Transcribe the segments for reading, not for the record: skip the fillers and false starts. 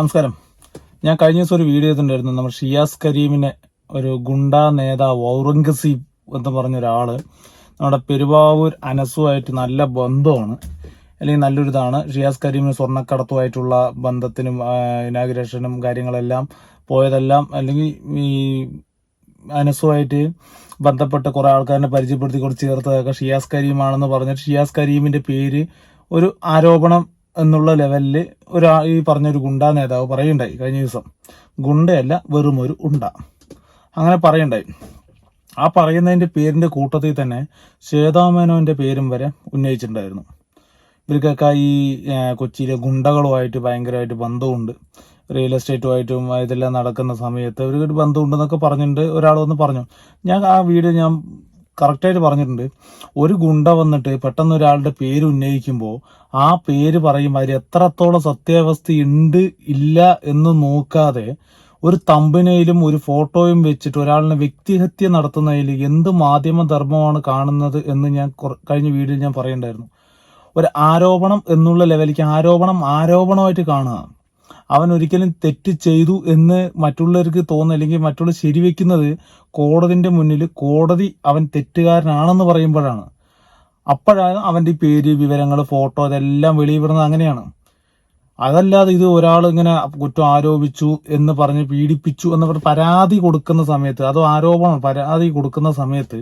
നമസ്കാരം. ഞാൻ കഴിഞ്ഞ ദിവസം ഒരു വീഡിയോ ചെയ്തിട്ടുണ്ടായിരുന്നു. നമ്മൾ ഷിയാസ് കരീമിനെ ഒരു ഗുണ്ടാ നേതാവ് ഔറംഗസീബ് എന്ന് പറഞ്ഞ ഒരാള് നമ്മുടെ പെരുമ്പാവൂർ അനസുമായിട്ട് നല്ല ബന്ധമാണ്, അല്ലെങ്കിൽ നല്ലൊരു ഇതാണ്. ഷിയാസ് കരീമിന് സ്വർണ്ണക്കടത്തുമായിട്ടുള്ള ബന്ധത്തിനും ഇനാഗുറേഷനും കാര്യങ്ങളെല്ലാം പോയതെല്ലാം, അല്ലെങ്കിൽ ഈ അനസുമായിട്ട് ബന്ധപ്പെട്ട കുറെ ആൾക്കാരെ പരിചയപ്പെടുത്തി കൊടുത്ത് ചേർത്തതൊക്കെ ഷിയാസ് കരീമാണെന്ന് പറഞ്ഞിട്ട് ഷിയാസ് കരീമിന്റെ പേര് ഒരു ആരോപണം എന്നുള്ള ലെവലിൽ ഈ പറഞ്ഞൊരു ഗുണ്ടാ നേതാവ് പറയുണ്ടായി കഴിഞ്ഞ ദിവസം. ഗുണ്ടയല്ല, വെറും ഒരു ഉണ്ട, അങ്ങനെ പറയുണ്ടായി. ആ പറയുന്നതിന്റെ പേരിന്റെ കൂട്ടത്തിൽ തന്നെ ശ്വേതാമേനോന്റെ പേരും വരെ ഉന്നയിച്ചിട്ടുണ്ടായിരുന്നു. ഇവർക്കൊക്കെ ഈ കൊച്ചിയിലെ ഗുണ്ടകളുമായിട്ട് ഭയങ്കരമായിട്ട് ബന്ധമുണ്ട്, റിയൽ എസ്റ്റേറ്റുമായിട്ടും ഇതെല്ലാം നടക്കുന്ന സമയത്ത് ഇവർക്ക് ബന്ധമുണ്ടെന്നൊക്കെ പറഞ്ഞിട്ടുണ്ട്. ഒരാൾ വന്ന് പറഞ്ഞു. ഞാൻ ആ വീഡിയോ ഞാൻ കറക്റ്റായിട്ട് പറഞ്ഞിട്ടുണ്ട്. ഒരു ഗുണ്ട വന്നിട്ട് പെട്ടെന്ന് ഒരാളുടെ പേര് ഉന്നയിക്കുമ്പോൾ ആ പേര് പറയുമ്പോൾ അതിൽ എത്രത്തോളം സത്യാവസ്ഥ ഉണ്ട് ഇല്ല എന്ന് നോക്കാതെ ഒരു തമ്പനയിലും ഒരു ഫോട്ടോയും വെച്ചിട്ട് ഒരാളിനെ വ്യക്തിഹത്യ നടത്തുന്നതിൽ എന്ത് മാധ്യമ ധർമ്മമാണ് കാണുന്നത് എന്ന് ഞാൻ കഴിഞ്ഞ വീഡിയോയിൽ ഞാൻ പറയുന്നുണ്ടായിരുന്നു. ഒരു ആരോപണം എന്നുള്ള ലെവലിലേക്ക് ആരോപണമായിട്ട് കാണുക. അവൻ ഒരിക്കലും തെറ്റ് ചെയ്തു എന്ന് മറ്റുള്ളവർക്ക് തോന്നുന്നു, അല്ലെങ്കിൽ മറ്റുള്ളവർ ശരിവെക്കുന്നത് കോടതിന്റെ മുന്നിൽ കോടതി അവൻ തെറ്റുകാരനാണെന്ന് പറയുമ്പോഴാണ്. അപ്പോഴാണ് അവന്റെ ഈ പേര്, വിവരങ്ങൾ, ഫോട്ടോ ഇതെല്ലാം വെളിവിടുന്നത്. അങ്ങനെയാണ്. അതല്ലാതെ ഇത് ഒരാൾ ഇങ്ങനെ കുറ്റം ആരോപിച്ചു എന്ന് പറഞ്ഞ് പീഡിപ്പിച്ചു എന്ന് പറഞ്ഞ് പരാതി കൊടുക്കുന്ന സമയത്ത്, അതോ പരാതി കൊടുക്കുന്ന സമയത്ത്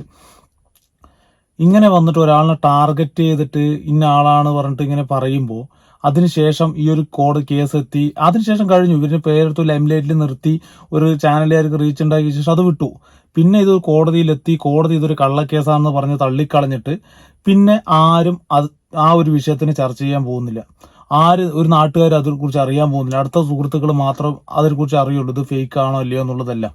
ഇങ്ങനെ വന്നിട്ട് ഒരാളിനെ ടാർഗറ്റ് ചെയ്തിട്ട് ഇന്ന ആളാണ് പറഞ്ഞിട്ട് ഇങ്ങനെ പറയുമ്പോൾ അതിനുശേഷം ഈ ഒരു കോടതി കേസ് എത്തി, അതിനുശേഷം കഴിഞ്ഞു. ഇവരുടെ പേരെടുത്ത് ലൈംലൈറ്റിൽ നിർത്തി ഒരു ചാനലുകാർക്ക് റീച്ച് ഉണ്ടാക്കിയ ശേഷം അത് വിട്ടു. പിന്നെ ഇത് കോടതിയിലെത്തി, കോടതി ഇതൊരു കള്ളക്കേസാണെന്ന് പറഞ്ഞ് തള്ളിക്കളഞ്ഞിട്ട് പിന്നെ ആരും ആ ഒരു വിഷയത്തിന് ചർച്ച ചെയ്യാൻ പോകുന്നില്ല. ഒരു നാട്ടുകാർ അതിനെക്കുറിച്ച് അറിയാൻ പോകുന്നില്ല. അടുത്ത സുഹൃത്തുക്കൾ മാത്രം അതിനെക്കുറിച്ച് അറിയുള്ളൂ, ഇത് ഫേക്ക് ആണോ അല്ലയോ എന്നുള്ളതല്ല.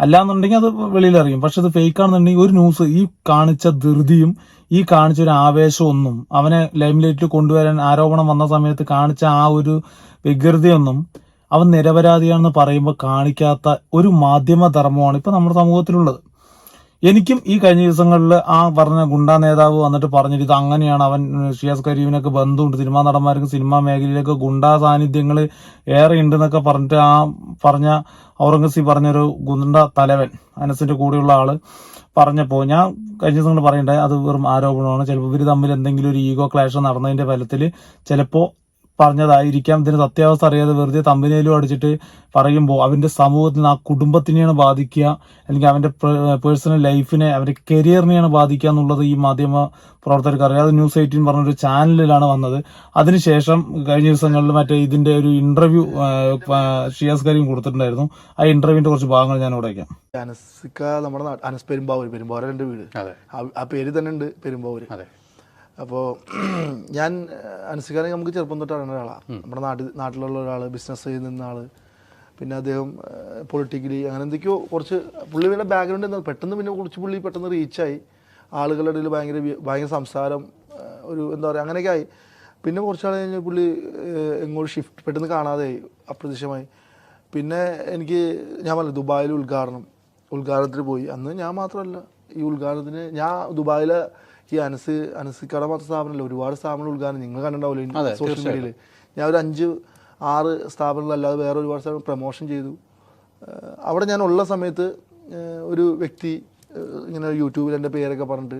അല്ലാന്നുണ്ടെങ്കിൽ അത് വെളിയിൽ അറിയും. പക്ഷെ ഇത് ഫേക്ക് ആണെന്നുണ്ടെങ്കിൽ ഒരു ന്യൂസ്, ഈ കാണിച്ച ധൃതിയും ഈ കാണിച്ച ഒരു ആവേശമൊന്നും, അവനെ ലൈംലൈറ്റിൽ കൊണ്ടുവരാൻ ആരോപണം വന്ന സമയത്ത് കാണിച്ച ആ ഒരു വികൃതിയൊന്നും അവൻ നിരപരാധിയാണെന്ന് പറയുമ്പോൾ കാണിക്കാത്ത ഒരു മാധ്യമ ധർമ്മമാണ് ഇപ്പൊ നമ്മുടെ സമൂഹത്തിലുള്ളത്. എനിക്കും ഈ കഴിഞ്ഞ ദിവസങ്ങളിൽ ആ പറഞ്ഞ ഗുണ്ടാ നേതാവ് വന്നിട്ട് പറഞ്ഞിട്ട് ഇത് അങ്ങനെയാണ്, അവൻ ഷിയാസ് കരീമിനൊക്കെ ബന്ധമുണ്ട്, സിനിമാ നടന്മാർക്ക് സിനിമാ മേഖലയിലൊക്കെ ഗുണ്ടാ സാന്നിധ്യങ്ങൾ ഏറെ ഉണ്ടെന്നൊക്കെ പറഞ്ഞിട്ട് ആ പറഞ്ഞ ഔറംഗസീബ് പറഞ്ഞൊരു ഗുണ്ട തലവൻ അനസിന്റെ കൂടെയുള്ള ആള് പറഞ്ഞപ്പോൾ ഞാൻ കഴിഞ്ഞ ദിവസങ്ങൾ പറയണ്ടായി അത് വെറും ആരോപണമാണ്. ചിലപ്പോൾ ഇവർ തമ്മിൽ എന്തെങ്കിലും ഒരു ഈഗോ ക്ലാഷ് നടന്നതിന്റെ ഫലത്തിൽ ചിലപ്പോൾ പറഞ്ഞതായിരിക്കാം. ഇതിന് സത്യാവസ്ഥ അറിയാതെ വെറുതെ തമ്പനയിലും അടിച്ചിട്ട് പറയുമ്പോൾ അവന്റെ സമൂഹത്തിന്, ആ കുടുംബത്തിനെയാണ് ബാധിക്കുക, അല്ലെങ്കിൽ അവന്റെ പേഴ്സണൽ ലൈഫിനെ, അവന്റെ കരിയറിനെയാണ് ബാധിക്കുക എന്നുള്ളത് ഈ മാധ്യമ പ്രവർത്തകർക്ക് അറിയാം. അത് ന്യൂസ് 18 പറഞ്ഞൊരു ചാനലിലാണ് വന്നത്. അതിനുശേഷം കഴിഞ്ഞ ദിവസങ്ങളിൽ മറ്റേ ഇതിന്റെ ഒരു ഇന്റർവ്യൂ ഷിയാസ് കരീം കൊടുത്തിട്ടുണ്ടായിരുന്നു. ആ ഇന്റർവ്യൂവിന്റെ കുറച്ച് ഭാഗങ്ങൾ ഞാൻ ഇവിടെ വയ്ക്കാം. അനസിക്ക നമ്മുടെ അനസ് പെരുമ്പാവൂർ എന്റെ വീട്, ആ പേര് തന്നെ ഉണ്ട് പെരുമ്പാവൂര്. അപ്പോൾ ഞാൻ അനസിക്കാനെ നമുക്ക് ചെറുപ്പം തൊട്ട് അറിയുന്ന ഒരാളാണ്. നമ്മുടെ നാട്ടിലുള്ള ഒരാൾ, ബിസിനസ് ചെയ്യുന്ന ആള്, പിന്നെ അദ്ദേഹം പൊളിറ്റിക്കലി അങ്ങനെ എന്തൊക്കെയോ കുറച്ച് പുള്ളിയുടെ ബാക്ക്ഗ്രൗണ്ട് എന്താ പെട്ടെന്ന് പിന്നെ കുറച്ച് പുള്ളി പെട്ടെന്ന് റീച്ചായി, ആളുകളുടെ ഇടയിൽ ഭയങ്കര സംസാരം, ഒരു എന്താ പറയുക അങ്ങനെയൊക്കെ ആയി. പിന്നെ കുറച്ചാൾ കഴിഞ്ഞ് പുള്ളി എങ്ങോട്ട് ഷിഫ്റ്റ് പെട്ടെന്ന് കാണാതെയായി, അപ്രത്യക്ഷമായി. പിന്നെ ഞാൻ പറഞ്ഞു ദുബായിൽ ഉദ്ഘാടനത്തിന് പോയി. അന്ന് ഞാൻ മാത്രമല്ല, ഈ ഉദ്ഘാടനത്തിന് ഞാൻ ദുബായിലെ ഈ അനസിക്കട മാത്രം സ്ഥാപനമല്ല, ഒരുപാട് സ്ഥാപനങ്ങൾ ഉദ്ഘാടനം നിങ്ങൾ കണ്ടിട്ടുണ്ടാവില്ല സോഷ്യൽ മീഡിയയിൽ. ഞാൻ ഒരു 5-6 സ്ഥാപനങ്ങളല്ലാതെ വേറെ ഒരുപാട് സ്ഥാപനം പ്രൊമോഷൻ ചെയ്തു. അവിടെ ഞാൻ ഉള്ള സമയത്ത് ഒരു വ്യക്തി ഇങ്ങനെ യൂട്യൂബിൽ എൻ്റെ പേരൊക്കെ പറഞ്ഞിട്ട്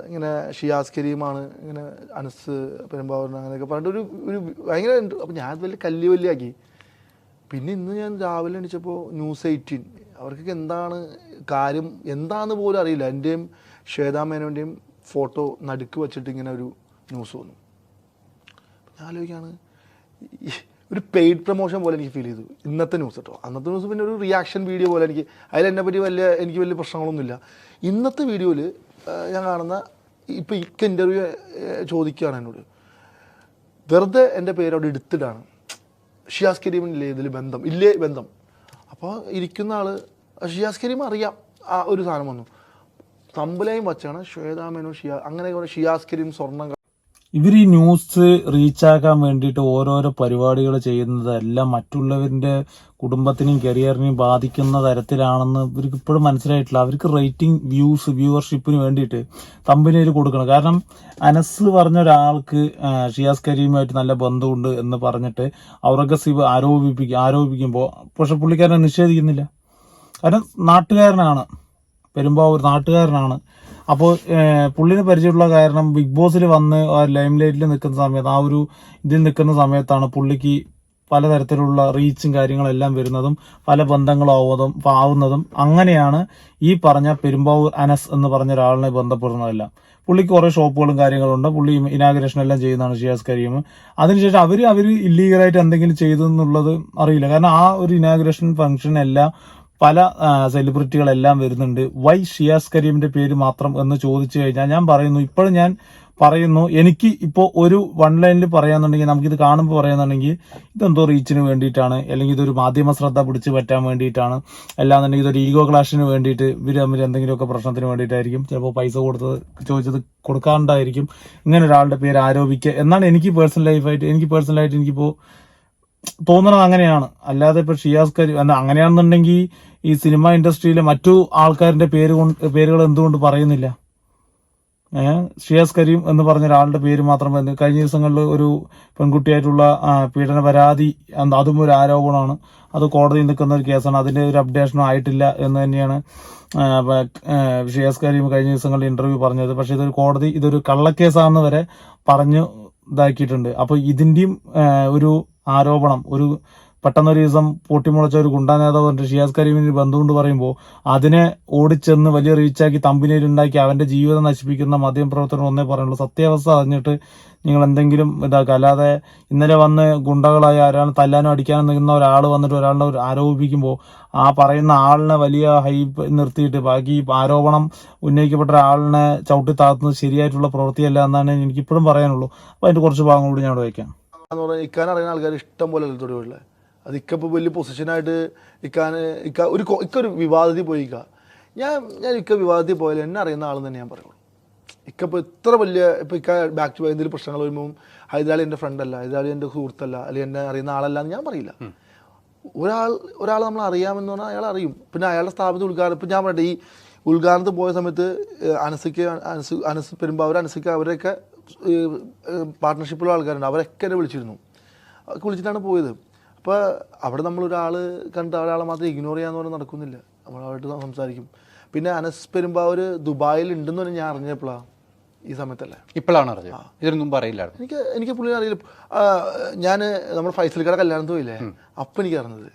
ഇങ്ങനെ ഷിയാസ് കരീമാണ്, ഇങ്ങനെ അനസ് പെരുമ്പാവൂരിന് അങ്ങനെയൊക്കെ പറഞ്ഞിട്ട് ഒരു ഭയങ്കര. അപ്പം ഞാൻ വലിയ കല്ലിയാക്കി. പിന്നെ ഇന്ന് ഞാൻ രാവിലെ എണീച്ചപ്പോൾ ന്യൂസ് 18 അവർക്കൊക്കെ എന്താണ് കാര്യം എന്താണെന്ന് പോലും അറിയില്ല. എൻ്റെയും ശ്വേതാമേനോൻ്റെയും ഫോട്ടോ നടുക്ക് വെച്ചിട്ട് ഇങ്ങനെ ഒരു ന്യൂസ് വന്നു. ഞാൻ ആലോചിക്കുകയാണ്, ഒരു പെയ്ഡ് പ്രൊമോഷൻ പോലെ എനിക്ക് ഫീൽ ചെയ്തു ഇന്നത്തെ ന്യൂസ് കേട്ടോ. അന്നത്തെ ന്യൂസ് പിന്നെ ഒരു റിയാക്ഷൻ വീഡിയോ പോലെ അതിലെന്നെപ്പറ്റി എനിക്ക് വലിയ പ്രശ്നങ്ങളൊന്നുമില്ല. ഇന്നത്തെ വീഡിയോയിൽ ഞാൻ കാണുന്ന ഇപ്പം ഇൻ്റർവ്യൂ ചോദിക്കുകയാണ് എന്നോട്, വെറുതെ എൻ്റെ പേര് അവിടെ എടുത്തിട്ടാണ് ഷിയാസ് കരീമിനില്ലേ ഇതിൽ ബന്ധം. അപ്പോൾ ഇരിക്കുന്ന ആള് ഷിയാസ് കരീം അറിയാം. ആ ഒരു സാധനം വന്നു, തമ്പലയും വച്ചാണ് ശ്വേതാമേനോ അങ്ങനെ ഷിയാസ് കരീം സ്വർണ്ണം. ഇവർ ഈ ന്യൂസ് റീച്ചാക്കാൻ വേണ്ടിയിട്ട് ഓരോരോ പരിപാടികൾ ചെയ്യുന്നതെല്ലാം മറ്റുള്ളവരുടെ കുടുംബത്തിനെയും കരിയറിനെയും ബാധിക്കുന്ന തരത്തിലാണെന്ന് ഇവർക്ക് ഇപ്പോഴും മനസ്സിലായിട്ടില്ല. അവർക്ക് റേറ്റിംഗ്, വ്യൂവർഷിപ്പിന് വേണ്ടിയിട്ട് തമ്പനയിൽ കൊടുക്കണം. കാരണം അനസ് പറഞ്ഞ ഒരാൾക്ക് ഷിയാസ് കരീമുമായിട്ട് നല്ല ബന്ധമുണ്ട് എന്ന് പറഞ്ഞിട്ട് ഔറംഗസീബ് ആരോപിക്കുമ്പോൾ പക്ഷെ പുള്ളിക്കാരനെ നിഷേധിക്കുന്നില്ല. കാരണം നാട്ടുകാരനാണ്, പെരുമ്പാവൂർ നാട്ടുകാരനാണ്. അപ്പോൾ പുള്ളിനെ പരിചയമുള്ള കാരണം ബിഗ് ബോസിൽ വന്ന് ആ ലൈം ലൈറ്റിൽ നിൽക്കുന്ന സമയത്ത്, ആ ഒരു ഇതിൽ നിൽക്കുന്ന സമയത്താണ് പുള്ളിക്ക് പലതരത്തിലുള്ള റീച്ചും കാര്യങ്ങളെല്ലാം വരുന്നതും പല ബന്ധങ്ങളാവുന്നതും അങ്ങനെയാണ് ഈ പറഞ്ഞ പെരുമ്പാവൂർ അനസ് എന്ന് പറഞ്ഞ ഒരാളിനെ ബന്ധപ്പെടുന്നതെല്ലാം. പുള്ളിക്ക് കുറെ ഷോപ്പുകളും കാര്യങ്ങളുണ്ട്. പുള്ളി ഇനാഗുറേഷൻ എല്ലാം ചെയ്യുന്നതാണ് ഷിയാസ് കരീം. അതിനുശേഷം അവർ ഇല്ലീഗലായിട്ട് എന്തെങ്കിലും ചെയ്തു എന്നുള്ളത് അറിയില്ല. കാരണം ആ ഒരു ഇനാഗുറേഷൻ ഫംഗ്ഷൻ എല്ലാം പല സെലിബ്രിറ്റികളെല്ലാം വരുന്നുണ്ട്. വൈ ഷിയാസ് കരീമിന്റെ പേര് മാത്രം എന്ന് ചോദിച്ചു കഴിഞ്ഞാൽ ഞാൻ പറയുന്നു, എനിക്ക് ഇപ്പോൾ ഒരു വൺ ലൈനിൽ പറയാന്നുണ്ടെങ്കിൽ, നമുക്കിത് കാണുമ്പോൾ പറയാന്നുണ്ടെങ്കിൽ ഇതെന്തോ റീച്ചിന് വേണ്ടിയിട്ടാണ്, അല്ലെങ്കിൽ ഇതൊരു മാധ്യമ ശ്രദ്ധ പിടിച്ച് പറ്റാൻ വേണ്ടിയിട്ടാണ്, അല്ലാന്നുണ്ടെങ്കിൽ ഇതൊരു ഈഗോ ക്ലാഷിന് വേണ്ടിയിട്ട് ഇവർ തമ്മിൽ എന്തെങ്കിലുമൊക്കെ പ്രശ്നത്തിന് വേണ്ടിയിട്ടായിരിക്കും, ചിലപ്പോൾ പൈസ ചോദിച്ചത് കൊടുക്കാണ്ടായിരിക്കും ഇങ്ങനെ ഒരാളുടെ പേര് ആരോപിക്കുക എന്നാണ് എനിക്ക് പേഴ്സണലായിട്ട് എനിക്കിപ്പോൾ തോന്നണത്. അങ്ങനെയാണ്. അല്ലാതെ ഇപ്പൊ ഷിയാസ് കരീം അങ്ങനെയാണെന്നുണ്ടെങ്കിൽ ഈ സിനിമ ഇൻഡസ്ട്രിയിലെ മറ്റു ആൾക്കാരുടെ പേരുകൾ എന്തുകൊണ്ട് പറയുന്നില്ല? ഷിയാസ് കരീം എന്ന് പറഞ്ഞ ഒരാളുടെ പേര് മാത്രം കഴിഞ്ഞ ദിവസങ്ങളിൽ ഒരു പെൺകുട്ടിയായിട്ടുള്ള പീഡന പരാതി, അതും ഒരു ആരോപണമാണ്. അത് കോടതിയിൽ നിൽക്കുന്ന ഒരു കേസാണ്. അതിന്റെ ഒരു അപ്ഡേഷനും ആയിട്ടില്ല എന്ന് തന്നെയാണ് ഷിയാസ് കരീം കഴിഞ്ഞ ദിവസങ്ങളിൽ ഇന്റർവ്യൂ പറഞ്ഞത്. പക്ഷെ ഇതൊരു കള്ളക്കേസാണെന്ന് വരെ പറഞ്ഞു ഇതാക്കിയിട്ടുണ്ട്. അപ്പൊ ഇതിന്റെയും ഒരു ആരോപണം, ഒരു പെട്ടെന്നൊരു ദിവസം പൊട്ടിമുളച്ച ഒരു ഗുണ്ടാ നേതാവ് ഷിയാസ് കരീമിന് ബന്ധമുണ്ട് പറയുമ്പോൾ അതിനെ ഓടിച്ചെന്ന് വലിയ റീച്ചാക്കി തമ്പിനേലുണ്ടാക്കി അവന്റെ ജീവിതം നശിപ്പിക്കുന്ന മാധ്യമപ്രവർത്തകർ ഒന്നേ പറയുള്ളൂ. സത്യാവസ്ഥ അറിഞ്ഞിട്ട് നിങ്ങൾ എന്തെങ്കിലും ഇതാക്കുക. അല്ലാതെ ഇന്നലെ വന്ന് ഗുണ്ടകളായി ആരാണ് തല്ലാനും അടിക്കാനും നിൽക്കുന്ന ഒരാൾ വന്നിട്ട് ഒരാളിനെ ആരോപിക്കുമ്പോൾ ആ പറയുന്ന ആളിനെ വലിയ ഹൈപ്പ് നിർത്തിയിട്ട് ബാക്കി ആരോപണം ഉന്നയിക്കപ്പെട്ട ഒരാളിനെ ചവിട്ടി താഴ്ത്തുന്നത് ശരിയായിട്ടുള്ള പ്രവൃത്തിയല്ല എന്നാണ് എനിക്കിപ്പോഴും പറയാനുള്ളൂ. അപ്പൊ അതിന്റെ കുറച്ച് ഭാഗങ്ങളൂടി ഞാൻ അവിടെ വയ്ക്കാം. ഇക്കാൻ അറിയുന്ന ആൾക്കാർ ഇഷ്ടം പോലെ തൊടുകളിൽ അത് ഇക്കപ്പോൾ വലിയ പൊസിഷനായിട്ട് ഒരു വിവാദത്തിൽ പോയിക്ക. ഞാൻ വിവാദത്തിൽ പോയാലും എന്നെ അറിയുന്ന ആളെന്ന് തന്നെ ഞാൻ പറയുള്ളൂ. ഇക്കപ്പോൾ ഇത്ര വലിയ ഇക്ക ബാക്ക് ടു എന്തെങ്കിലും പ്രശ്നങ്ങൾ വരുമ്പോൾ ഹൈദരാലി എൻ്റെ ഫ്രണ്ടല്ല, ഹൈദരാലി എൻ്റെ സുഹൃത്തല്ല, അല്ലെങ്കിൽ എന്നെ അറിയുന്ന ആളല്ല എന്ന് ഞാൻ പറയില്ല. ഒരാൾ നമ്മൾ അറിയാമെന്ന് പറഞ്ഞാൽ അയാൾ അറിയും. പിന്നെ അയാളുടെ സ്ഥാപനത്തിൽ ഉദ്ഘാടനം, ഇപ്പം ഞാൻ പറയട്ടെ, ഈ ഉദ്ഘാടനത്തിൽ പോയ സമയത്ത് അനസ് പെരുമ്പാവൂർ അനസിക്ക് അവരൊക്കെ പാർട്ട്ണർഷിപ്പുള്ള ആൾക്കാരുണ്ട്. അവരൊക്കെ എന്നെ വിളിച്ചിരുന്നു. വിളിച്ചിട്ടാണ് പോയത്. അപ്പോൾ അവിടെ നമ്മളൊരാൾ കണ്ട് ഒരാളെ മാത്രം ഇഗ്നോർ ചെയ്യാന്ന് പറഞ്ഞാൽ നടക്കുന്നില്ല. നമ്മളായിട്ട് സംസാരിക്കും. പിന്നെ അനസ് പെരുമ്പാവൂർ ദുബായിൽ ഉണ്ടെന്ന് പറഞ്ഞാൽ ഞാൻ അറിഞ്ഞപ്പോഴാണ് ഈ സമയത്തല്ലേ, ഇപ്പോഴാണ് അറിഞ്ഞത്. ഇതിനൊന്നും പറയില്ല. എനിക്ക് പുള്ളിനെ അറിയില്ല. ഞാൻ നമ്മൾ ഫൈസൽക്കട കല്യാണത്തിന് പോയില്ലേ, അപ്പം എനിക്ക് അറിഞ്ഞത്.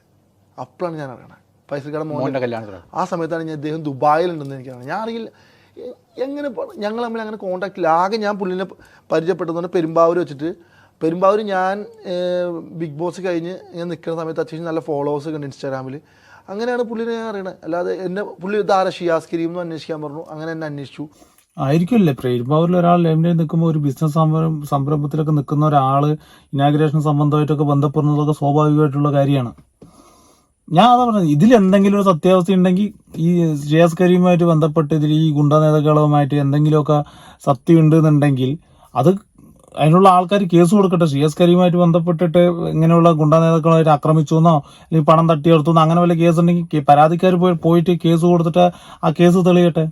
അപ്പോഴാണ് ഞാൻ അറിയണത് ഫൈസൽക്കട മോൻ്റെ കല്യാണത്തിന്. ആ സമയത്താണ് ഞാൻ ഇദ്ദേഹം ദുബായിലുണ്ടെന്ന് എനിക്കറിയാം. ഞാൻ അറിയില്ല എങ്ങനെ ഞങ്ങൾ തമ്മിൽ അങ്ങനെ കോൺടാക്ട് ഇല്ല. ആകെ ഞാൻ പുള്ളിനെ പരിചയപ്പെട്ടതെന്ന് പെരുമ്പാവൂർ വെച്ചിട്ട്. പെരുമ്പാവൂർ ഞാൻ ബിഗ് ബോസ് കഴിഞ്ഞ് ഞാൻ നിൽക്കുന്ന സമയത്ത് അത്യാവശ്യം നല്ല ഫോളോവേഴ്സ് ഉണ്ട് ഇൻസ്റ്റാഗ്രാമിൽ. അങ്ങനെയാണ് പുള്ളിനെ ഞാൻ അറിയണത്. അല്ലാതെ എന്നെ പുള്ളി ഇതാരാ ഷിയാസ് കരീം എന്ന് അന്വേഷിക്കാൻ പറഞ്ഞു. അങ്ങനെ എന്നെ അന്വേഷിച്ചു. ആയിരിക്കുമല്ലേ പെരുമ്പാവൂരിൽ ഒരാൾ ലൈംലൈറ്റ് നിൽക്കുമ്പോൾ ഒരു ബിസിനസ് സംരംഭത്തിലൊക്കെ നിൽക്കുന്ന ഒരാള് ഇനാഗുറേഷൻ സംബന്ധമായിട്ടൊക്കെ ബന്ധപ്പെടുന്നതൊക്കെ സ്വാഭാവികമായിട്ടുള്ള കാര്യമാണ്. ഞാൻ അതാ പറഞ്ഞത്, ഇതിൽ എന്തെങ്കിലും ഒരു സത്യാവസ്ഥ ഉണ്ടെങ്കിൽ ഈ ഷിയാസ് കരീമുമായിട്ട് ബന്ധപ്പെട്ട് ഇതിൽ ഈ ഗുണ്ടാ നേതാക്കളുമായിട്ട് എന്തെങ്കിലുമൊക്കെ സത്യം ഉണ്ടെന്നുണ്ടെങ്കിൽ അത് അതിനുള്ള ആൾക്കാർ കേസ് കൊടുക്കട്ടെ. ഷിയാസ് കരീമുമായിട്ട് ബന്ധപ്പെട്ടിട്ട് ഇങ്ങനെയുള്ള ഗുണ്ടാ നേതാക്കളുമായിട്ട് ആക്രമിച്ചു എന്നോ അല്ലെങ്കിൽ പണം തട്ടിയെടുത്തുന്നോ അങ്ങനെ വല്ല കേസ് ഉണ്ടെങ്കിൽ പരാതിക്കാർ പോയിട്ട് കേസ് കൊടുത്തിട്ട് ആ കേസ് തെളിയട്ടെ.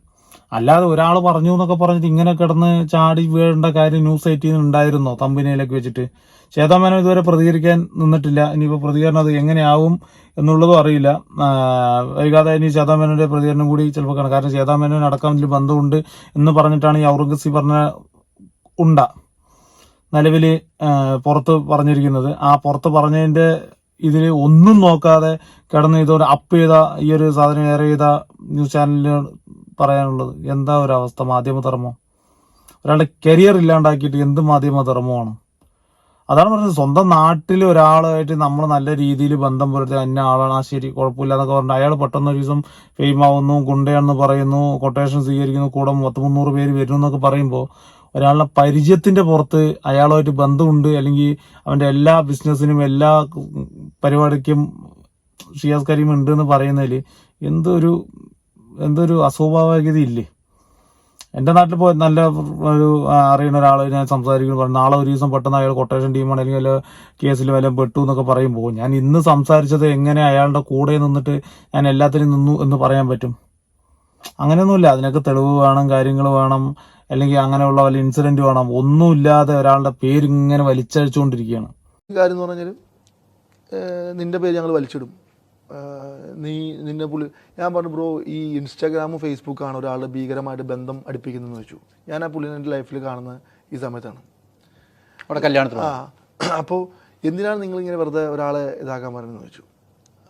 അല്ലാതെ ഒരാൾ പറഞ്ഞു എന്നൊക്കെ പറഞ്ഞിട്ട് ഇങ്ങനെ കിടന്ന് ചാടി വീഴേണ്ട കാര്യം ന്യൂസ് 18 ഉണ്ടായിരുന്നോ തമ്പനയിലൊക്കെ വെച്ചിട്ട്? ചേതാമേനോ ഇതുവരെ പ്രതികരിക്കാൻ നിന്നിട്ടില്ല. ഇനിയിപ്പോൾ പ്രതികരണം അത് എങ്ങനെയാവും എന്നുള്ളതും അറിയില്ല. വൈകാതെ ഇനി ചേതാമേനോന്റെ പ്രതികരണം കൂടി ചിലപ്പോൾ കാണാം. കാരണം ചേതാമേനോന് അടക്കം ഇതിൽ ബന്ധമുണ്ട് എന്ന് പറഞ്ഞിട്ടാണ് ഈ ഔറംഗസീബ് പറഞ്ഞ നിലവിൽ പുറത്ത് പറഞ്ഞിരിക്കുന്നത്. ആ പുറത്ത് പറഞ്ഞതിന്റെ ഇതിൽ ഒന്നും നോക്കാതെ കിടന്ന് ഇതോടെ അപ്പ് ചെയ്ത ഈ ഒരു സാധനം ഏറെ ചെയ്ത ന്യൂസ് ചാനലിന് പറയാനുള്ളത് എന്താ ഒരു അവസ്ഥ? മാധ്യമധർമ്മം, ഒരാളുടെ കരിയർ ഇല്ലാണ്ടാക്കിയിട്ട് എന്ത് മാധ്യമധർമ്മമാണ്? അതാണ് പറഞ്ഞത്, സ്വന്തം നാട്ടിൽ ഒരാളായിട്ട് നമ്മൾ നല്ല രീതിയിൽ ബന്ധം പുലർത്തി അന്ന ആളാണ്, ആ ശരി കുഴപ്പമില്ല എന്നൊക്കെ പറഞ്ഞിട്ട് അയാൾ പെട്ടെന്ന് ഒരു ദിവസം ഫെയിമാവുന്നു, ഗുണ്ടയാണെന്ന് പറയുന്നു, കൊട്ടേഷൻ സ്വീകരിക്കുന്നു, കൂടെ 300 പേര് വരുന്നു എന്നൊക്കെ പറയുമ്പോൾ ഒരാളുടെ പരിചയത്തിന്റെ പുറത്ത് അയാളുമായിട്ട് ബന്ധമുണ്ട്, അല്ലെങ്കിൽ അവന്റെ എല്ലാ ബിസിനസ്സിനും എല്ലാ പരിപാടിക്കും ഷിയാസ് കരീം ഉണ്ട് എന്ന് പറയുന്നതിൽ എന്തൊരു അസ്വാഭാവികത ഇല്ലേ? എൻ്റെ നാട്ടിൽ പോയി നല്ല ഒരു അറിയുന്ന ഒരാൾ ഞാൻ സംസാരിക്കുന്നു പറഞ്ഞു നാളെ ഒരു ദിവസം പെട്ടെന്ന് അയാൾ കൊട്ടേഷൻ ടീമാണ് അല്ലെങ്കിൽ വല്ല കേസിൽ വല്ല പെട്ടു എന്നൊക്കെ പറയുമ്പോൾ ഞാൻ ഇന്ന് സംസാരിച്ചത് എങ്ങനെ അയാളുടെ കൂടെ നിന്നിട്ട് ഞാൻ എല്ലാത്തിനും നിന്നു എന്ന് പറയാൻ പറ്റും? അങ്ങനെയൊന്നുമില്ല. അതിനൊക്കെ തെളിവ് വേണം, കാര്യങ്ങൾ വേണം, അല്ലെങ്കിൽ അങ്ങനെയുള്ള വല്ല ഇൻസിഡന്റ് വേണം. ഒന്നുമില്ലാതെ ഒരാളുടെ പേര് ഇങ്ങനെ വലിച്ചഴിച്ചുകൊണ്ടിരിക്കുകയാണ്. കാര്യം എന്ന് പറഞ്ഞാൽ നിന്റെ പേര് ഞങ്ങൾ വലിച്ചിടും, നിന്നെ പുള്ളി. ഞാൻ പറഞ്ഞു ബ്രോ, ഈ ഇൻസ്റ്റാഗ്രാമും ഫേസ്ബുക്കാണ് ഒരാളുടെ ഭീകരമായിട്ട് ബന്ധം അടുപ്പിക്കുന്നതെന്ന് വെച്ചു. ഞാൻ ആ പുള്ളിനെ എൻ്റെ ലൈഫിൽ കാണുന്ന ഈ സമയത്താണ് അവിടെ കല്യാണത്തിൽ. അപ്പോൾ എന്തിനാണ് നിങ്ങളിങ്ങനെ വെറുതെ ഒരാളെ ഇതാക്കാൻ പറയുന്നത് വെച്ചു.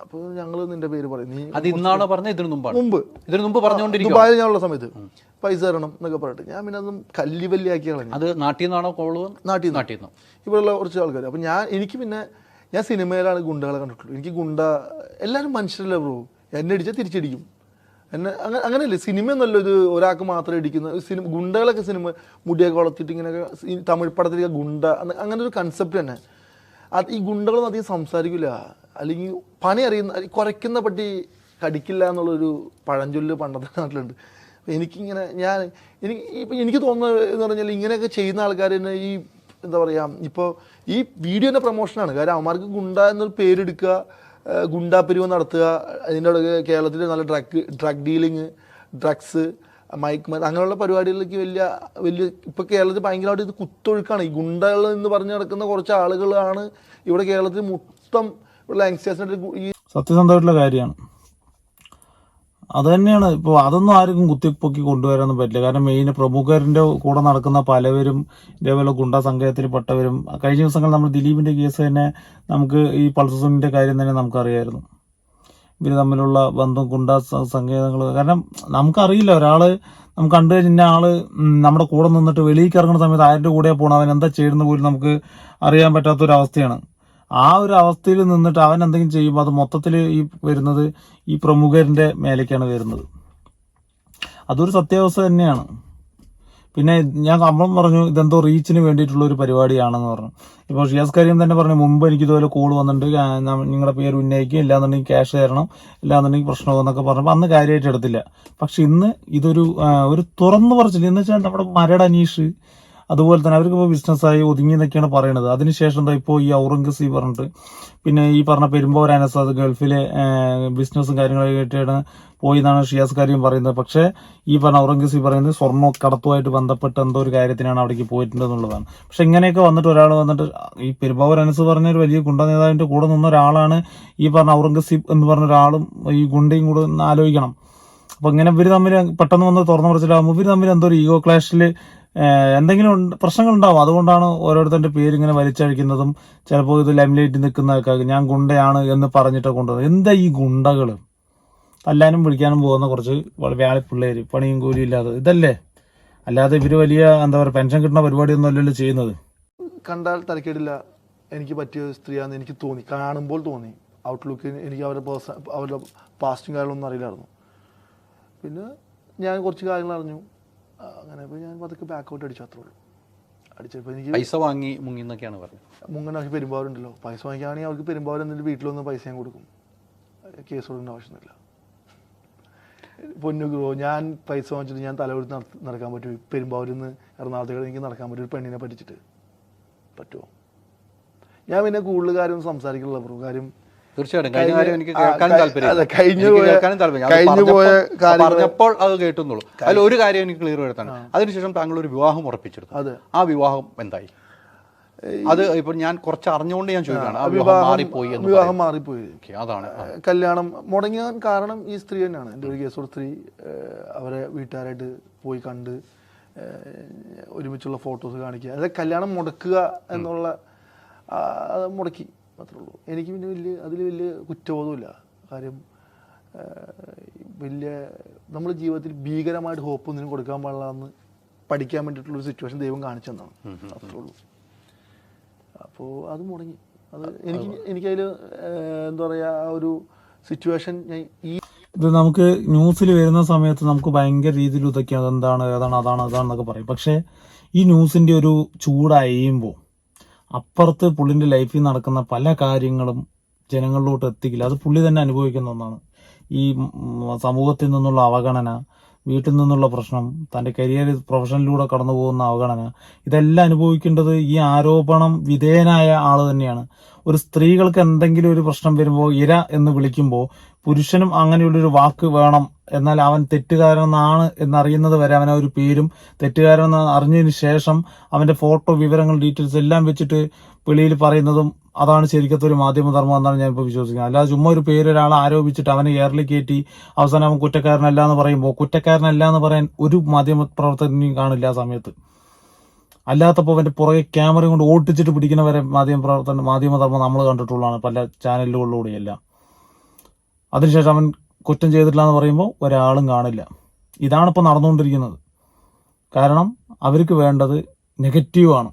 അപ്പോൾ ഞങ്ങൾ നിന്റെ പേര് പറയും. നീ അത് ഇന്നാണോ പറഞ്ഞത്? ഇതിനു മുമ്പ് പറഞ്ഞുകൊണ്ടിരിക്കും. ദുബായിൽ ഞാനുള്ള സമയത്ത് പൈസ തരണം എന്നൊക്കെ പറഞ്ഞിട്ട് ഞാൻ പിന്നെ അതൊന്നും കല്ലിവല്ലിയാക്കി കളഞ്ഞു. അത് നാട്ടിൽ നിന്നാണോ കോള്? നാട്ടിൽ നിന്ന് ഇവിടെയുള്ള കുറച്ച് ആൾക്കാർ. അപ്പം എനിക്ക് പിന്നെ ഞാൻ സിനിമയിലാണ് ഗുണ്ടകളെ കണ്ടിട്ടുള്ളൂ. എനിക്ക് ഗുണ്ട എല്ലാവരും മനുഷ്യരല്ലേ ബ്രോ, എന്നെ അടിച്ചാൽ തിരിച്ചടിക്കും. എന്നെ അങ്ങനെയല്ലേ, സിനിമയൊന്നുമല്ല ഇത് ഒരാൾക്ക് മാത്രം ഇടിക്കുന്ന സിനിമ. ഗുണ്ടകളൊക്കെ സിനിമ മുടിയൊക്കെ വളർത്തിയിട്ട് ഇങ്ങനെയൊക്കെ തമിഴ് പടത്തിലൊക്കെ ഗുണ്ട അങ്ങനെ ഒരു കൺസെപ്റ്റ് തന്നെ. അത് ഈ ഗുണ്ടകളൊന്നും അധികം സംസാരിക്കില്ല, അല്ലെങ്കിൽ പണി അറിയുന്ന കുറയ്ക്കുന്ന പട്ടി കടിക്കില്ല എന്നുള്ളൊരു പഴഞ്ചൊല്ല് പണ്ടത്തെ നാട്ടിലുണ്ട്. എനിക്കിങ്ങനെ എനിക്ക് തോന്നുന്നത് എന്ന് പറഞ്ഞാൽ ഇങ്ങനെയൊക്കെ ചെയ്യുന്ന ആൾക്കാർ തന്നെ ഈ എന്താ പറയുക, ഇപ്പോൾ ഈ വീഡിയോൻ്റെ പ്രൊമോഷനാണ്. കാരണം അവന്മാർക്ക് ഗുണ്ട എന്നൊരു പേരെടുക്കുക, ഗുണ്ടാപിരിവ് നടത്തുക, അതിൻ്റെ ഇടയ്ക്ക് കേരളത്തിൽ നല്ല ഡ്രഗ് ഡീലിങ്, ഡ്രഗ്സ്, മയക്കുമരുന്ന് അങ്ങനെയുള്ള പരിപാടികളിലേക്ക് വലിയ ഇപ്പോൾ കേരളത്തിൽ ഭയങ്കരമായിട്ട് ഇത് കുത്തൊഴുക്കാണ്. ഈ ഗുണ്ടകൾ എന്ന് പറഞ്ഞു നടക്കുന്ന കുറച്ച് ആളുകളാണ് ഇവിടെ കേരളത്തിൽ മൊത്തം ഉള്ള യങ്സ്റ്റേഴ്സിൻ്റെ ഈ സത്യസന്ധമായിട്ടുള്ള കാര്യമാണ്. അത് തന്നെയാണ്. ഇപ്പോൾ അതൊന്നും ആർക്കും കുത്തിപ്പൊക്കി കൊണ്ടുവരാനൊന്നും പറ്റില്ല. കാരണം മെയിൻ പ്രമുഖരുടെ കൂടെ നടക്കുന്ന പലവരും ഇതേപോലെ ഗുണ്ടാ സംഘത്തിൽ പെട്ടവരും. കഴിഞ്ഞ ദിവസങ്ങൾ നമ്മൾ ദിലീപിന്റെ കേസ് തന്നെ നമുക്ക് ഈ പൾസറിന്റെ കാര്യം തന്നെ നമുക്കറിയായിരുന്നു. ഇവർ തമ്മിലുള്ള ബന്ധം, ഗുണ്ടാ സങ്കേതങ്ങൾ. കാരണം നമുക്കറിയില്ല, ഒരാള് നമുക്ക് കണ്ടു കഴിഞ്ഞ ആള് നമ്മുടെ കൂടെ നിന്നിട്ട് വെളിയിലേക്ക് ഇറങ്ങുന്ന സമയത്ത് ആരുടെ കൂടെയാണ് പോകണം, അവൻ എന്താ ചെയ്യുന്ന പോലും നമുക്ക് അറിയാൻ പറ്റാത്തൊരവസ്ഥയാണ്. ആ ഒരു അവസ്ഥയിൽ നിന്നിട്ട് അവൻ എന്തെങ്കിലും ചെയ്യുമ്പോൾ അത് മൊത്തത്തിൽ ഈ വരുന്നത് ഈ പ്രമുഖരുടെ മേലേക്കാണ് വരുന്നത്. അതൊരു സത്യാവസ്ഥ തന്നെയാണ്. പിന്നെ ഞാൻ കമ്പം പറഞ്ഞു ഇതെന്തോ റീച്ചിന് വേണ്ടിയിട്ടുള്ള ഒരു പരിപാടിയാണെന്ന് പറഞ്ഞു. ഇപ്പോൾ ഷിയാസ് കരീം തന്നെ പറഞ്ഞു മുമ്പ് എനിക്ക് ഇതുപോലെ കോൾ വന്നിട്ടുണ്ട്, നിങ്ങളുടെ പേര് ഉന്നയിക്കും, ഇല്ലാന്നുണ്ടെങ്കിൽ ക്യാഷ് തരണം, ഇല്ലാന്നുണ്ടെങ്കിൽ പ്രശ്നമെന്നൊക്കെ പറഞ്ഞപ്പോൾ അന്ന് കാര്യമായിട്ട് എടുത്തില്ല. പക്ഷെ ഇന്ന് ഇതൊരു തുറന്നു പറച്ചില്ല. എന്ന് വെച്ചാൽ നമ്മുടെ മരട് അനീഷ് അതുപോലെ തന്നെ അവർക്കിപ്പോൾ ബിസിനസ്സായി ഒതുങ്ങി എന്നൊക്കെയാണ് പറയണത്. അതിനുശേഷം എന്താ ഇപ്പോൾ ഈ ഔറംഗസീബ് പറഞ്ഞിട്ട് പിന്നെ ഈ പറഞ്ഞ പെരുമ്പോർ അനസ് ഗൾഫിലെ ബിസിനസ്സും കാര്യങ്ങളായിട്ടാണ് പോയി എന്നാണ് ഷിയാസ് കാര്യം പറയുന്നത്. പക്ഷേ ഈ പറഞ്ഞ ഔറംഗസീബ് പറയുന്നത് സ്വർണ്ണക്കടത്തുമായിട്ട് ബന്ധപ്പെട്ട എന്തോ ഒരു കാര്യത്തിനാണ് അവിടേക്ക് പോയിട്ടുണ്ടെന്നുള്ളതാണ്. പക്ഷെ ഇങ്ങനെയൊക്കെ വന്നിട്ട് ഒരാൾ വന്നിട്ട് ഈ പെരുമ്പോർ അനസ് പറഞ്ഞ ഒരു വലിയ ഗുണ്ട നേതാവിന്റെ കൂടെ നിന്ന ഒരാളാണ് ഈ പറഞ്ഞ ഔറംഗസീബ് എന്ന് പറഞ്ഞ ഒരാളും ഈ ഗുണ്ടയും കൂടെ ഒന്ന് ആലോചിക്കണം. അപ്പൊ ഇങ്ങനെ ഇവർ തമ്മിൽ പെട്ടെന്ന് വന്ന് തുറന്നു പറച്ചിലാകുമ്പോൾ ഇവർ തമ്മിൽ എന്തോ ഒരു ഈഗോ ക്ലാഷിൽ എന്തെങ്കിലും പ്രശ്നങ്ങൾ ഉണ്ടാവും. അതുകൊണ്ടാണ് ഓരോരുത്തരുടെ പേര് ഇങ്ങനെ വലിച്ചഴിക്കുന്നതും ചിലപ്പോൾ ഇത് ലൈംലൈറ്റ് നിൽക്കുന്നതൊക്കെ ഞാൻ ഗുണ്ടയാണ് എന്ന് പറഞ്ഞിട്ട് കൊണ്ടുവന്നത്. എന്താ ഈ ഗുണ്ടകൾ തല്ലാനും പിടിക്കാനും പോകുന്ന കുറച്ച് വ്യാളിപ്പിള്ളേര്, പണിയും കൂലിയും ഇല്ലാതെ ഇതല്ലേ, അല്ലാതെ ഇവര് വലിയ എന്താ പറയുക പെൻഷൻ കിട്ടുന്ന പരിപാടിയൊന്നും അല്ലല്ലോ ചെയ്യുന്നത്. കണ്ടാൽ തരക്കേടില്ല, എനിക്ക് പറ്റിയ സ്ത്രീയാണെന്ന് എനിക്ക് തോന്നി, കാണുമ്പോൾ തോന്നി. ഔട്ട്ലുക്ക് എനിക്ക് അവരുടെ പാസ്റ്റും കാര്യങ്ങളൊന്നും അറിയില്ലായിരുന്നു. പിന്നെ ഞാൻ കുറച്ച് കാര്യങ്ങൾ അറിഞ്ഞു. അങ്ങനെ ഇപ്പോൾ ഞാൻ പതുക്കെ ബാക്കൗട്ട് അടിച്ചു, അത്രേ ഉള്ളൂ. അടിച്ചപ്പോൾ എനിക്ക് പൈസ വാങ്ങി മുങ്ങിന്നൊക്കെയാണ് പറഞ്ഞത്. മുങ്ങനാക്കി പെരുമ്പാവൂരുണ്ടല്ലോ, പൈസ വാങ്ങിക്കുകയാണെങ്കിൽ അവർക്ക് പെരുമ്പാവൂർ എന്നിട്ട് വീട്ടിലൊന്ന് പൈസ ഞാൻ കൊടുക്കും, കേസ് കൊടുക്കേണ്ട ആവശ്യമൊന്നുമില്ല. പൊന്നു ഗ്രോ, ഞാൻ പൈസ വാങ്ങിച്ചിട്ട് ഞാൻ തലവെടുത്ത് നടക്കാൻ പറ്റും? പെരുമ്പാവൂരിൽ നിന്ന് എറണാകുളത്തേക്ക് എനിക്ക് നടക്കാൻ പറ്റും ഒരു പെണ്ണിനെ പറ്റിച്ചിട്ട് പറ്റുമോ? ഞാൻ പിന്നെ കൂടുതൽ കാര്യമൊന്നും സംസാരിക്കില്ല ബ്രോ. കാര്യം തീർച്ചയായിട്ടും കഴിഞ്ഞ കാര്യം എനിക്ക് കേൾക്കാനും പറഞ്ഞപ്പോൾ അത് കേട്ടുന്നുള്ളൂ. അതിൽ ഒരു കാര്യം എനിക്ക് ക്ലിയർ എടുത്താണ്. അതിനുശേഷം താങ്കൾ ഒരു വിവാഹം ഉറപ്പിച്ചെടുത്തു. ആ വിവാഹം എന്തായി? അത് ഇപ്പൊ ഞാൻ കുറച്ച് അറിഞ്ഞുകൊണ്ട് ഞാൻ ചോദിക്കുകയാണ്. വിവാഹം മാറിപ്പോയി. അതാണ് കല്യാണം മുടങ്ങാൻ കാരണം ഈ സ്ത്രീ തന്നെയാണ്. എൻ്റെ ഒരു കേസോട് സ്ത്രീ അവരെ വീട്ടുകാരായിട്ട് പോയി കണ്ട് ഒരുമിച്ചുള്ള ഫോട്ടോസ് കാണിക്കുക, അതായത് കല്യാണം മുടക്കുക എന്നുള്ള അത് മുടക്കി മാത്രമേ ഉള്ളൂ. എനിക്ക് പിന്നെ അതിൽ വലിയ കുറ്റബോധമില്ല. കാര്യം നമ്മുടെ ജീവിതത്തിൽ ഭീകരമായിട്ട് ഹോപ്പ് ഒന്നിനും കൊടുക്കാൻ പാടില്ലെന്ന് പഠിക്കാൻ വേണ്ടിയിട്ടുള്ളൊരു സിറ്റുവേഷൻ ദൈവം കാണിച്ചെന്നാണ്, അത്രേ ഉള്ളൂ. അപ്പോൾ അത് മുടങ്ങി. അത് എനിക്കതിൽ എന്താ പറയുക, ആ ഒരു സിറ്റുവേഷൻ ഇത് നമുക്ക് ന്യൂസിൽ വരുന്ന സമയത്ത് നമുക്ക് ഭയങ്കര രീതിയിൽ ഇതൊക്കെ അതെന്താണ് അതാണെന്നൊക്കെ പറയും. പക്ഷേ ഈ ന്യൂസിന്റെ ഒരു ചൂടായുമ്പോൾ അപ്പുറത്ത് പുള്ളിന്റെ ലൈഫിൽ നടക്കുന്ന പല കാര്യങ്ങളും ജനങ്ങളിലോട്ട് എത്തിക്കില്ല. അത് പുള്ളി തന്നെ അനുഭവിക്കുന്ന ഒന്നാണ്. ഈ സമൂഹത്തിൽ നിന്നുള്ള അവഗണന, വീട്ടിൽ നിന്നുള്ള പ്രശ്നം, തന്റെ കരിയർ പ്രൊഫഷനിലൂടെ കടന്നു പോകുന്ന അവഗണന, ഇതെല്ലാം അനുഭവിക്കേണ്ടത് ഈ ആരോപണം വിധേയനായ ആള് തന്നെയാണ്. ഒരു സ്ത്രീകൾക്ക് എന്തെങ്കിലും ഒരു പ്രശ്നം വരുമ്പോൾ ഇര എന്ന് വിളിക്കുമ്പോൾ പുരുഷനും അങ്ങനെയുള്ളൊരു വാക്ക് വേണം. എന്നാൽ അവൻ തെറ്റുകാരനാണ് എന്നറിയുന്നത് വരെ അവൻ ഒരു പേരും തെറ്റുകാരെന്ന് അറിഞ്ഞതിന് ശേഷം അവന്റെ ഫോട്ടോ, വിവരങ്ങൾ, ഡീറ്റെയിൽസ് എല്ലാം വെച്ചിട്ട് വെളിയിൽ പറയുന്നതും അതാണ് ശരിക്കത്തെ ഒരു മാധ്യമധർമ്മം എന്നാണ് ഞാൻ ഇപ്പോൾ വിശ്വസിക്കുന്നത്. അല്ലാതെ ചുമ്മാ ഒരു പേര് ഒരാളെ ആരോപിച്ചിട്ട് അവനെ എയറിൽ കയറ്റി അവസാനം അവൻ കുറ്റക്കാരനല്ല എന്ന് പറയുമ്പോൾ, കുറ്റക്കാരനല്ല എന്ന് പറയാൻ ഒരു മാധ്യമ പ്രവർത്തകനെയും കാണില്ല ആ സമയത്ത്. അല്ലാത്തപ്പോൾ അവന്റെ പുറകെ ക്യാമറ കൊണ്ട് ഓട്ടിച്ചിട്ട് പിടിക്കുന്നവരെ മാധ്യമധർമ്മം നമ്മൾ കണ്ടിട്ടുള്ളതാണ് പല ചാനലുകളിലൂടെയെല്ലാം. അതിനുശേഷം അവൻ കുറ്റം ചെയ്തിട്ടില്ല എന്ന് പറയുമ്പോൾ ഒരാളും കാണില്ല. ഇതാണിപ്പോൾ നടന്നുകൊണ്ടിരിക്കുന്നത്. കാരണം അവർക്ക് വേണ്ടത് നെഗറ്റീവാണ്.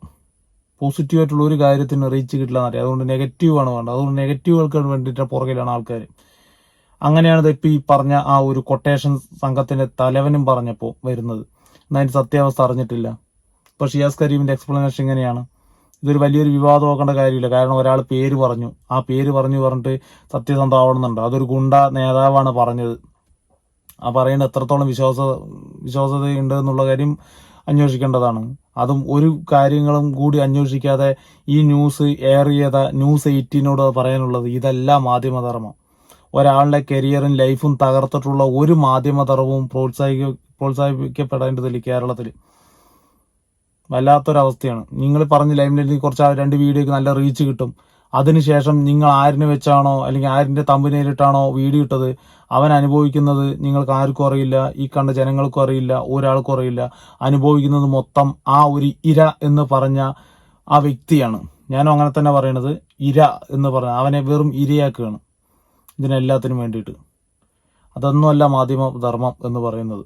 പോസിറ്റീവായിട്ടുള്ള ഒരു കാര്യത്തിന് റീച്ച് കിട്ടില്ല എന്നറിയാം. അതുകൊണ്ട് നെഗറ്റീവാണ് വേണ്ടത്. അതുകൊണ്ട് നെഗറ്റീവുകൾക്ക് വേണ്ടിയിട്ട് പുറകിലാണ് ആൾക്കാർ. അങ്ങനെയാണ് ഇപ്പം ഈ പറഞ്ഞ ആ ഒരു കൊട്ടേഷൻ സംഘത്തിന്റെ തലവനും പറഞ്ഞപ്പോൾ വരുന്നത്. എന്നാൽ അതിന്റെ സത്യാവസ്ഥ അറിഞ്ഞിട്ടില്ല. ഇപ്പൊ ഷിയാസ് കരീമിന്റെ എക്സ്പ്ലനേഷൻ ഇങ്ങനെയാണ്. ഇതൊരു വലിയൊരു വിവാദമാക്കേണ്ട കാര്യമില്ല. കാരണം ഒരാൾ പേര് പറഞ്ഞു, ആ പേര് പറഞ്ഞിട്ട് സത്യസന്ധമാവണമെന്നുണ്ട്. അതൊരു ഗുണ്ട നേതാവാണ് പറഞ്ഞത്. ആ പറയുന്നത് എത്രത്തോളം വിശ്വാസതയുണ്ട് എന്നുള്ള കാര്യം അന്വേഷിക്കേണ്ടതാണ്. അതും ഒരു കാര്യങ്ങളും കൂടി അന്വേഷിക്കാതെ ഈ ന്യൂസ് എയർ ചെയ്ത ന്യൂസ് 18 പറയാനുള്ളത് ഇതെല്ലാം മാധ്യമധർമ്മം. ഒരാളുടെ കരിയറും ലൈഫും തകർത്തിട്ടുള്ള ഒരു മാധ്യമധർമ്മവും പ്രോത്സാഹിപ്പിക്കപ്പെടേണ്ടതില്ല കേരളത്തിൽ. വല്ലാത്തൊരവസ്ഥയാണ്. നിങ്ങൾ പറഞ്ഞ ലൈംലൈറ്റിൽ കുറച്ച് 2 വീഡിയോക്ക് നല്ല റീച്ച് കിട്ടും. അതിനുശേഷം നിങ്ങൾ ആരിനെ വെച്ചാണോ അല്ലെങ്കിൽ ആരിന്റെ തമ്പനയിലിട്ടാണോ വീഡിയോ ഇട്ടത് അവൻ അനുഭവിക്കുന്നത് നിങ്ങൾക്ക് ആർക്കും അറിയില്ല, ഈ കണ്ട ജനങ്ങൾക്കും അറിയില്ല, ഒരാൾക്കും അറിയില്ല. അനുഭവിക്കുന്നത് മൊത്തം ആ ഒരു ഇര എന്ന് പറഞ്ഞ ആ വ്യക്തിയാണ്. ഞാനും അങ്ങനെ തന്നെ പറയണത്. ഇര എന്ന് പറഞ്ഞ അവനെ വെറും ഇരയാക്കുകയാണ് ഇതിനെല്ലാത്തിനും വേണ്ടിയിട്ട്. അതൊന്നുമല്ല മാധ്യമ ധർമ്മം എന്ന് പറയുന്നത്.